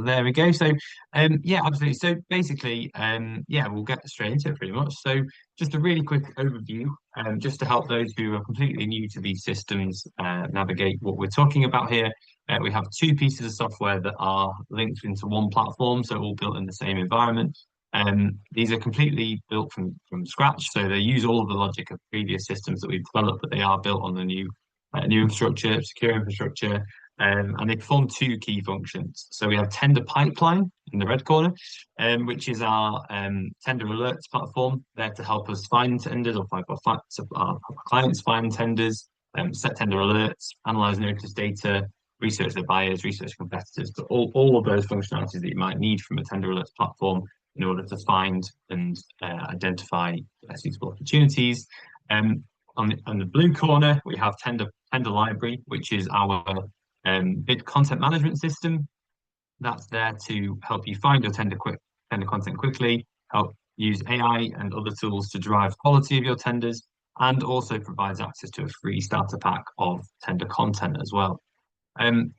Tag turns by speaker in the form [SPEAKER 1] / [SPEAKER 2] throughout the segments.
[SPEAKER 1] There we go. So, yeah, absolutely. So basically, yeah, we'll get straight into it pretty much. So, just a really quick overview, just to help those who are completely new to these systems navigate what we're talking about here. We have two pieces of software that are linked into one platform, so all built in the same environment. These are completely built from scratch, so they use all of the logic of previous systems that we've developed, but they are built on the new infrastructure, secure infrastructure. And they perform two key functions. So we have Tender Pipeline in the red corner, which is our tender alerts platform there to help us find tenders or help our clients find tenders, set tender alerts, analyze notice data, research their buyers, research competitors, but all of those functionalities that you might need from a tender alerts platform in order to find and identify suitable opportunities. On the blue corner, we have Tender Library, which is our bid content management system that's there to help you find your tender content quickly, help use AI and other tools to drive quality of your tenders, and also provides access to a free starter pack of tender content as well.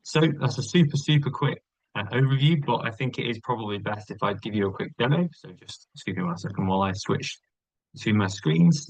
[SPEAKER 1] So that's a super quick overview, but I think it is probably best if I give you a quick demo. So just excuse me 1 second while I switch between my screens.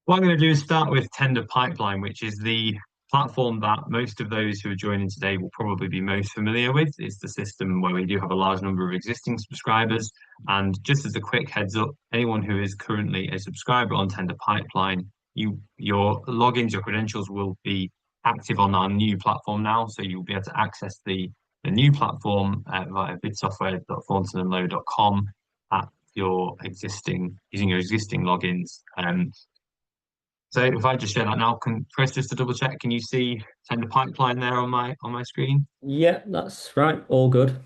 [SPEAKER 1] What I'm going to do is start with Tender Pipeline, which is the platform that most of those who are joining today will probably be most familiar with. It's the system where we do have a large number of existing subscribers. And just as a quick heads up, anyone who is currently a subscriber on Tender Pipeline, your logins, your credentials will be active on our new platform now. So you'll be able to access the new platform via bidsoftware.thorntonlowe.com at using your existing logins. So if I just share that now, Chris, just to double check, can you see Tender Pipeline there on my screen?
[SPEAKER 2] Yeah, that's right. All good.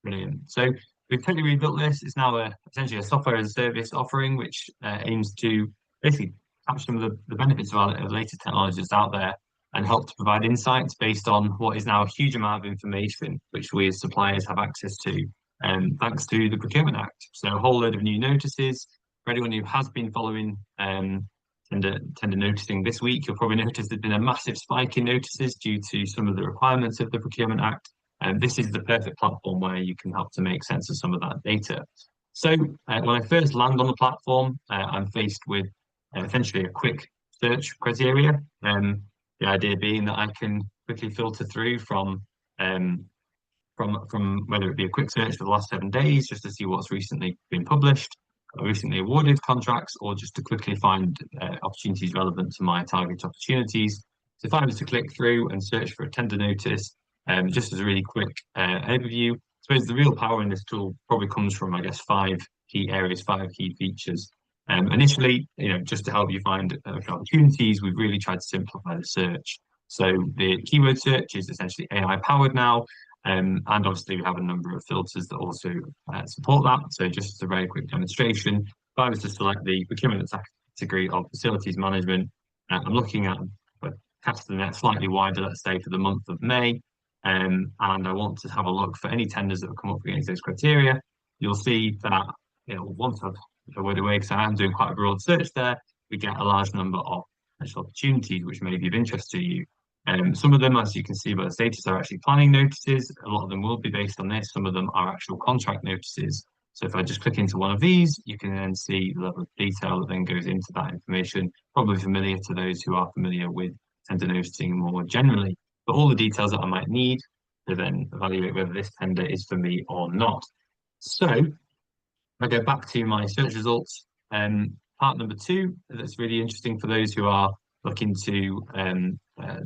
[SPEAKER 1] Brilliant. So we've totally rebuilt this. It's now essentially a software as a service offering, which aims to basically capture some of the benefits of our latest technologies out there and help to provide insights based on what is now a huge amount of information which we as suppliers have access to, thanks to the Procurement Act. So a whole load of new notices. For anyone who has been following tender noticing this week, you'll probably notice there's been a massive spike in notices due to some of the requirements of the Procurement Act. And this is the perfect platform where you can help to make sense of some of that data. So when I first land on the platform, I'm faced with essentially a quick search criteria. The idea being that I can quickly filter through from whether it be a quick search for the last 7 days, just to see what's recently been published, recently awarded contracts, or just to quickly find opportunities relevant to my target opportunities. So if I was to click through and search for a tender notice, just as a really quick overview, I suppose the real power in this tool probably comes from, I guess, 5 key features. Initially, just to help you find opportunities, we've really tried to simplify the search. So the keyword search is essentially AI powered now. And obviously we have a number of filters that also support that. So just as a very quick demonstration, if I was to select the procurement category of facilities management, I'm looking at casting the net slightly wider, let's say for the month of May, and I want to have a look for any tenders that have come up against those criteria. You'll see that once I've worked away, because I am doing quite a broad search there, we get a large number of potential opportunities which may be of interest to you. Some of them, as you can see by the status, are actually planning notices. A lot of them will be based on this. Some of them are actual contract notices. So if I just click into one of these, you can then see the level of detail that then goes into that information, probably familiar to those who are familiar with tender noticing more generally. But all the details that I might need to then evaluate whether this tender is for me or not. So I go back to my search results. Part number 2, that's really interesting for those who are looking to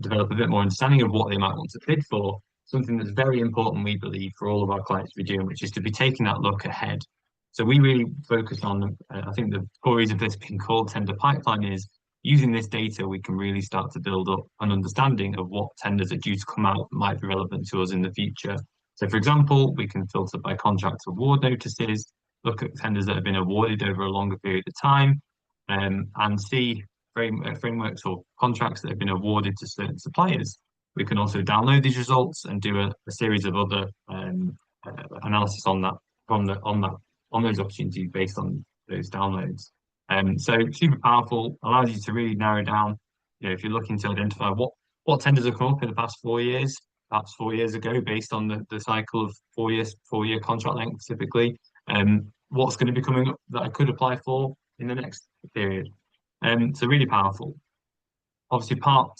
[SPEAKER 1] develop a bit more understanding of what they might want to bid for. Something that's very important, we believe, for all of our clients to be doing, which is to be taking that look ahead. So we really focus on, I think the core reason for this being called Tender Pipeline is using this data, we can really start to build up an understanding of what tenders are due to come out that might be relevant to us in the future. So for example, we can filter by contract award notices, look at tenders that have been awarded over a longer period of time, and see frameworks or contracts that have been awarded to certain suppliers. We can also download these results and do a series of other analysis on that on those opportunities based on those downloads. So super powerful, allows you to really narrow down. If you're looking to identify what tenders have come up in the past 4 years, perhaps 4 years ago, based on the cycle of 4 year contract length typically. What's going to be coming up that I could apply for in the next period. So really powerful. Obviously, part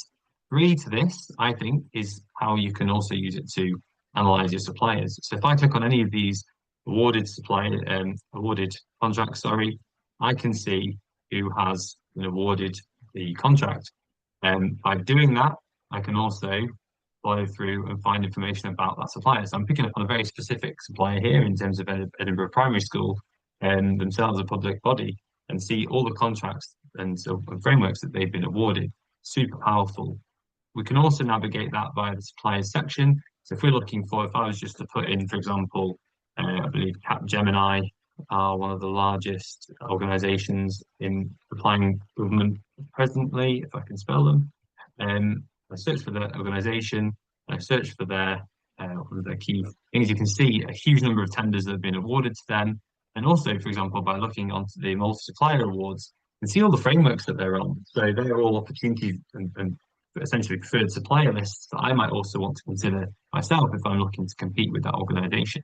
[SPEAKER 1] three to this, I think, is how you can also use it to analyze your suppliers. So if I click on any of these awarded contracts, sorry, I can see who has been awarded the contract. By doing that, I can also follow through and find information about that supplier. So I'm picking up on a very specific supplier here in terms of Edinburgh Primary School and themselves a public body, and see all the contracts and frameworks that they've been awarded. Super powerful. We can also navigate that via the suppliers section. So if we're looking for, if I was just to put in, for example, I believe Capgemini are one of the largest organizations in supplying government presently, if I can spell them. I search for the organization, I search for one of their key things. You can see a huge number of tenders that have been awarded to them. And also, for example, by looking onto the multi-supplier awards, you can see all the frameworks that they're on. So they're all opportunities and essentially preferred supplier lists that I might also want to consider myself if I'm looking to compete with that organization.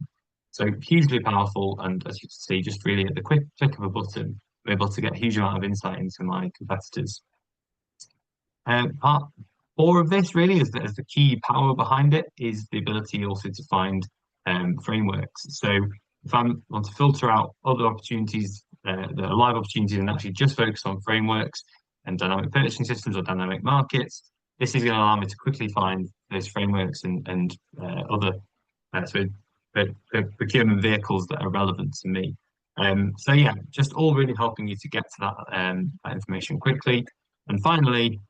[SPEAKER 1] So hugely powerful, and as you can see, just really at the quick click of a button, I'm able to get a huge amount of insight into my competitors. Part four of this really is the key power behind it is the ability also to find frameworks. So if I want to filter out other opportunities, that are live opportunities, and actually just focus on frameworks and dynamic purchasing systems or dynamic markets, this is going to allow me to quickly find those frameworks and other procurement vehicles that are relevant to me. So yeah, just all really helping you to get to that information quickly. And finally,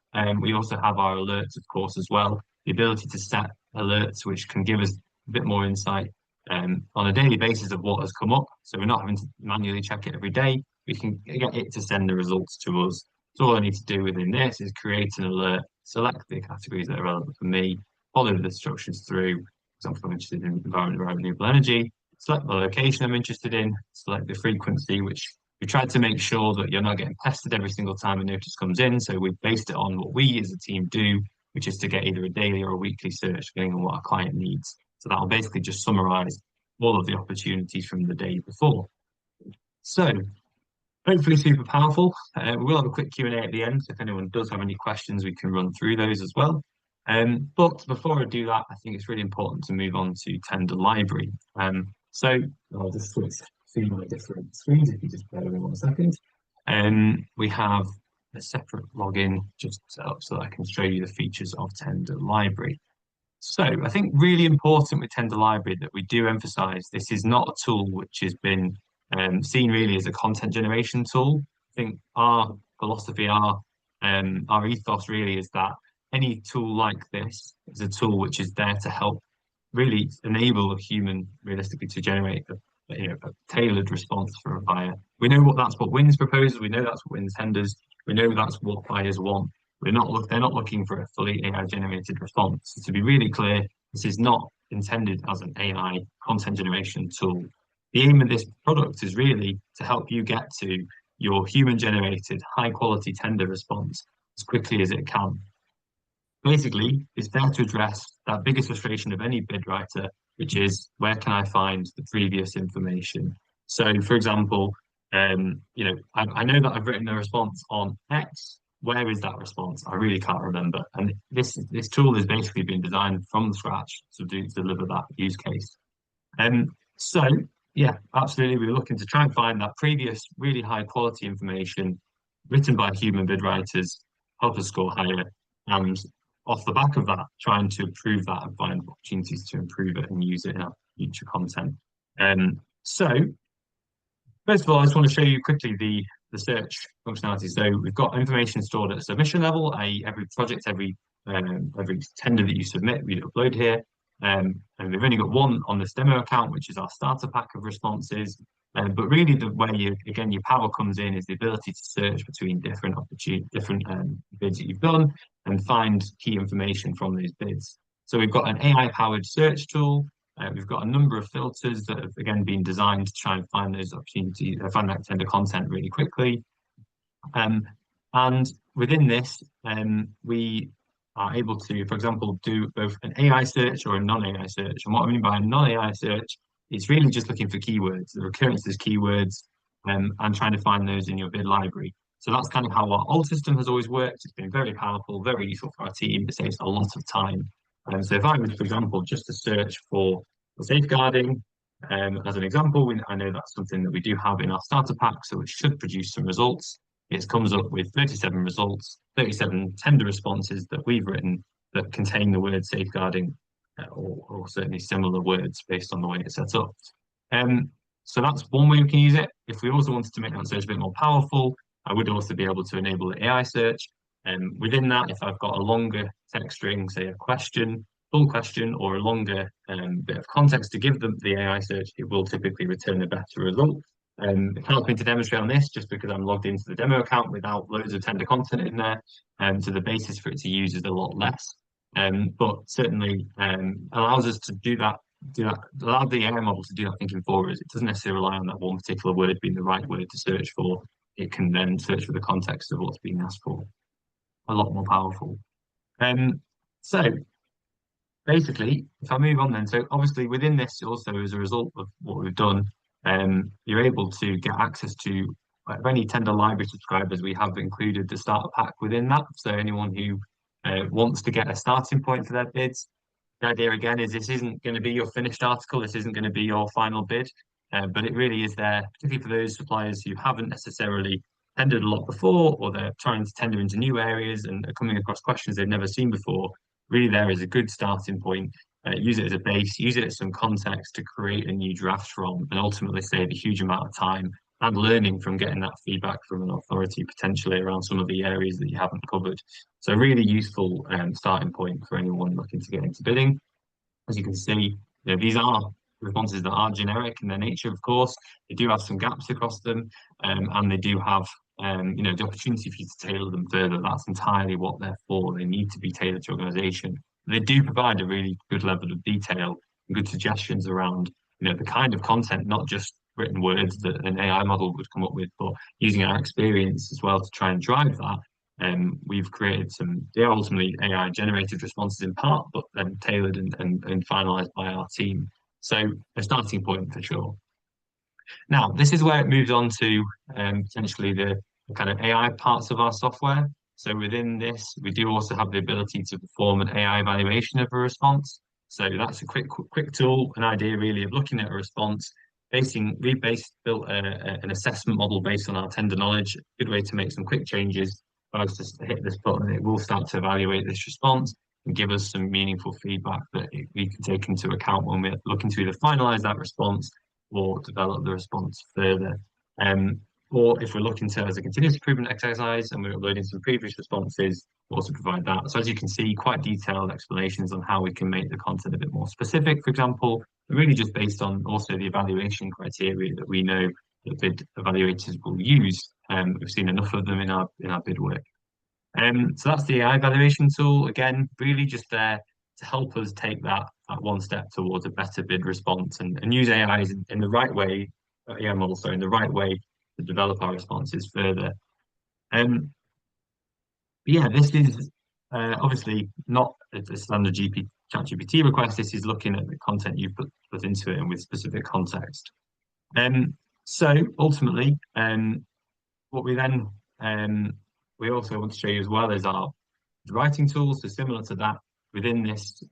[SPEAKER 1] we also have our alerts, of course, as well. The ability to set alerts, which can give us a bit more insight on a daily basis of what has come up. So we're not having to manually check it every day. We can get it to send the results to us. So all I need to do within this is create an alert, select the categories that are relevant for me, follow the instructions through. For example, I'm interested in environment and renewable energy, select the location I'm interested in, select the frequency, which we tried to make sure that you're not getting pestered every single time a notice comes in. So we've based it on what we as a team do, which is to get either a daily or a weekly search, depending on what our client needs. So that'll basically just summarize all of the opportunities from the day before. So hopefully super powerful. We'll have a quick Q&A at the end. So if anyone does have any questions, we can run through those as well. But before I do that, I think it's really important to move on to Tender Library. So I'll just switch through my different screens if you just bear with me 1 second. We have a separate login just set up so that I can show you the features of Tender Library. So I think really important with Tender Library that we do emphasize this is not a tool which has been seen really as a content generation tool. I think our philosophy, our ethos really is that any tool like this is a tool which is there to help really enable a human realistically to generate a tailored response for a buyer. We know that's what wins proposals, we know that's what wins tenders, we know that's what buyers want. They're not looking for a fully AI generated response. So to be really clear, this is not intended as an AI content generation tool. The aim of this product is really to help you get to your human generated high quality tender response as quickly as it can. Basically, it's there to address that biggest frustration of any bid writer, which is where can I find the previous information? So, for example, I know that I've written a response on X. Where is that response? I really can't remember. And this tool has basically been designed from scratch to deliver that use case. So yeah, absolutely, we're looking to try and find that previous really high quality information written by human bid writers, help us score higher, and off the back of that, trying to improve that and find opportunities to improve it and use it in our future content. So first of all, I just want to show you quickly the search functionality. So we've got information stored at submission level, i.e. every project, every tender that you submit, we upload here. And we've only got one on this demo account, which is our starter pack of responses. But really the way your power comes in is the ability to search between different bids that you've done and find key information from those bids. So we've got an AI-powered search tool. We've got a number of filters that have, again, been designed to try and find those opportunities, find that tender content really quickly. And within this, we are able to, for example, do both an AI search or a non-AI search. And what I mean by a non-AI search, it's really just looking for keywords, the occurrences keywords, and trying to find those in your bid library. So that's kind of how our old system has always worked. It's been very powerful, very useful for our team. It saves a lot of time. So if I was, for example, just to search for safeguarding, as an example, I know that's something that we do have in our starter pack, so it should produce some results. It comes up with 37 results, 37 tender responses that we've written that contain the word safeguarding, or certainly similar words based on the way it's set up. So that's one way we can use it. If we also wanted to make that search a bit more powerful, I would also be able to enable the AI search. And within that, if I've got a longer text string, say a question, full question, or a longer bit of context to give them the AI search, it will typically return a better result. It helps me to demonstrate on this just because I'm logged into the demo account without loads of tender content in there. So the basis for it to use is a lot less. But certainly allows us to do that, allow the AI model to do that thinking for us. It doesn't necessarily rely on that one particular word being the right word to search for. It can then search for the context of what's being asked for. A lot more powerful. So basically, if I move on then, so obviously within this also as a result of what we've done, you're able to get access to any tender library subscribers. We have included the starter pack within that. So anyone who wants to get a starting point for their bids, the idea again is this isn't going to be your finished article. This isn't going to be your final bid, but it really is there, particularly for those suppliers who haven't necessarily tendered a lot before, or they're trying to tender into new areas and are coming across questions they've never seen before. Really, there is a good starting point. Use it as a base, use it as some context to create a new draft from, and ultimately save a huge amount of time and learning from getting that feedback from an authority potentially around some of the areas that you haven't covered. So really useful starting point for anyone looking to get into bidding. As you can see, these are responses that are generic in their nature, of course. They do have some gaps across them, and they do have the opportunity for you to tailor them further. That's entirely what they're for. They need to be tailored to organization. They do provide a really good level of detail and good suggestions around, the kind of content, not just written words that an AI model would come up with, but using our experience as well to try and drive that. We've created they're ultimately AI generated responses in part, but then tailored and finalized by our team. So a starting point for sure. Now, this is where it moves on to potentially the kind of AI parts of our software. So within this, we do also have the ability to perform an AI evaluation of a response. So that's a quick tool, an idea really of looking at a response. We've built an assessment model based on our tender knowledge. Good way to make some quick changes. If I was just to hit this button, it will start to evaluate this response and give us some meaningful feedback that we can take into account when we're looking to either finalize that response or develop the response further. Or if we're looking to as a continuous improvement exercise and we're uploading some previous responses, we'll also provide that. So as you can see, quite detailed explanations on how we can make the content a bit more specific, for example, really just based on also the evaluation criteria that we know that bid evaluators will use. We've seen enough of them in our bid work. So that's the AI evaluation tool. Again, really just there to help us take that one step towards a better bid response and use AI in the right way, AI models, in the right way to develop our responses further. Yeah, this is obviously not a standard ChatGPT request. This is looking at the content you've put into it and with specific context. So ultimately, what we then we also want to show you as well is our writing tools. So similar to that, within this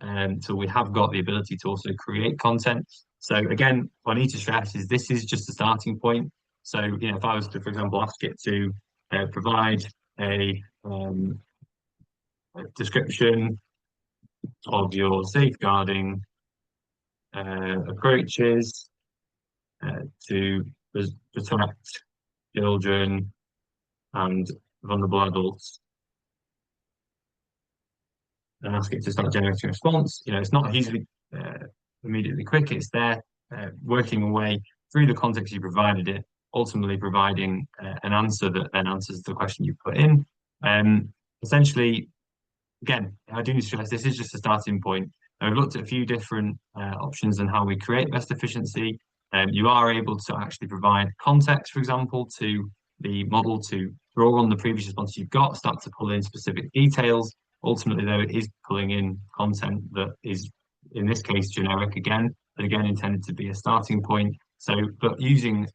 [SPEAKER 1] tool, we have got the ability to also create content. So again, what I need to stress is this is just a starting point. So, if I was to, for example, ask it to provide a description of your safeguarding approaches to protect children and vulnerable adults, and ask it to start generating a response. It's not usually immediately quick. It's there working away through the context you provided it, ultimately providing an answer that then answers the question you put in. Essentially, again, I do need to stress this is just a starting point. And we've looked at a few different options on how we create best efficiency. You are able to actually provide context, for example, to the model to draw on the previous response you've got, start to pull in specific details, Ultimately, though, it is pulling in content that is, in this case, generic again, but again intended to be a starting point. So, but using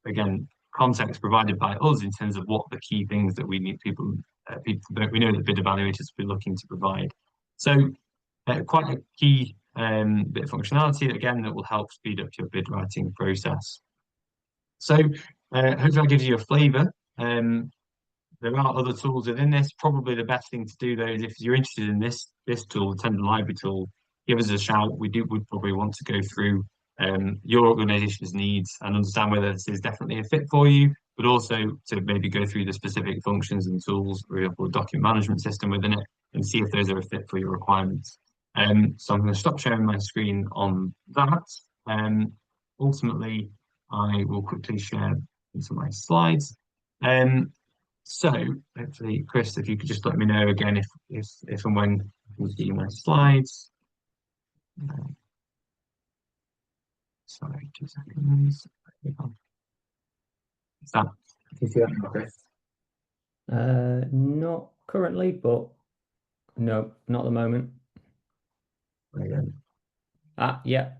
[SPEAKER 1] again, context provided by us in terms of what the key things that we need people that we know that bid evaluators will be looking to provide. So, quite a key bit of functionality again that will help speed up your bid writing process. So, hopefully that gives you a flavour. There are other tools within this. Probably the best thing to do though is if you're interested in this tool, the Tender Library tool, give us a shout. We'd probably want to go through your organisation's needs and understand whether this is definitely a fit for you, but also to maybe go through the specific functions and tools, for example, a document management system within it, and see if those are a fit for your requirements. So I'm going to stop sharing my screen on that. Ultimately, I will quickly share some of my slides. So hopefully, Chris, if you could just let me know again if and when you see my slides. Sorry, 2 seconds. Is that, can you see that now, Chris?
[SPEAKER 2] Not currently, but no, not at the moment.
[SPEAKER 1] Brilliant.
[SPEAKER 2] Yeah.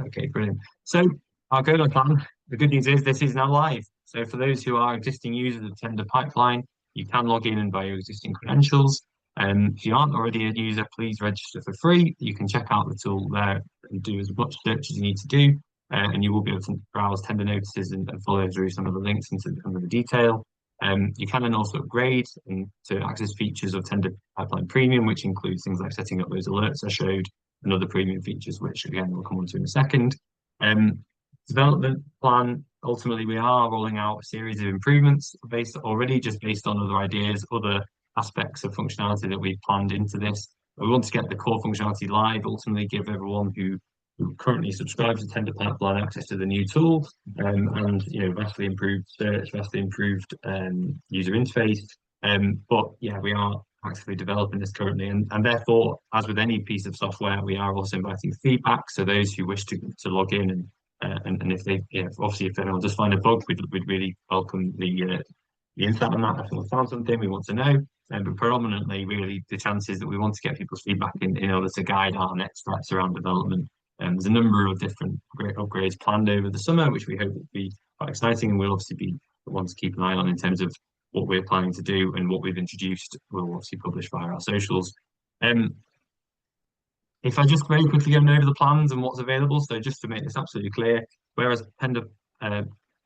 [SPEAKER 1] Okay, brilliant. So our go-live plan, the good news is this is now live. So for those who are existing users of Tender Pipeline, you can log in and via your existing credentials. If you aren't already a user, please register for free. You can check out the tool there and do as much search as you need to do. And you will be able to browse tender notices and follow through some of the links into some of the detail. You can then also upgrade to access features of Tender Pipeline Premium, which includes things like setting up those alerts I showed and other premium features, which again we'll come on to in a second. Development plan, ultimately we are rolling out a series of improvements based on other ideas, other aspects of functionality that we've planned into this. We want to get the core functionality live, ultimately give everyone who currently subscribes to Tender Pipeline access to the new tool, and vastly improved search, vastly improved user interface. But yeah, we are actively developing this currently, and therefore, as with any piece of software, we are also inviting feedback. So those who wish to log in and if they, obviously, if anyone does find a bug, we'd really welcome the insight on that. If someone found something, we want to know. But predominantly, really, the chances that we want to get people's feedback in order to guide our next steps around development. There's a number of different great upgrades planned over the summer, which we hope will be quite exciting, and we'll obviously be the ones to keep an eye on in terms of what we're planning to do and what we've introduced. We'll obviously publish via our socials. If I just very quickly go over the plans and what's available, so just to make this absolutely clear, whereas Tender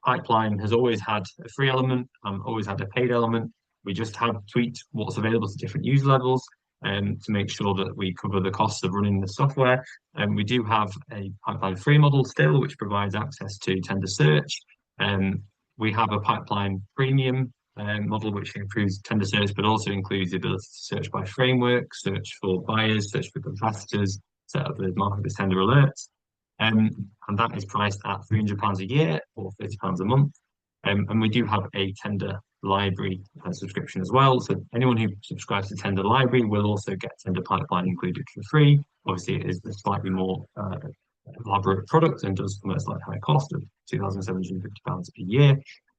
[SPEAKER 1] Pipeline has always had a free element and always had a paid element, we just have tweaked what's available to different user levels to make sure that we cover the costs of running the software. And we do have a Pipeline free model still, which provides access to Tender Search. We have a Pipeline Premium model, which improves Tender Search, but also includes the ability to search by framework, search for buyers, search for competitors, set up the market tender alerts. And that is priced at £300 a year or £30 a month. And we do have a Tender Library subscription as well. So anyone who subscribes to Tender Library will also get Tender Pipeline included for free. Obviously, it is a slightly more elaborate product and does come at a slightly higher cost of £2,750 a year.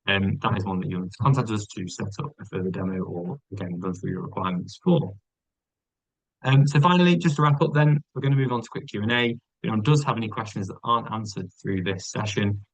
[SPEAKER 1] That is one that you'll need to contact us to set up a further demo or again run through your requirements for. So finally, just to wrap up then, we're going to move on to quick Q&A. If anyone does have any questions that aren't answered through this session,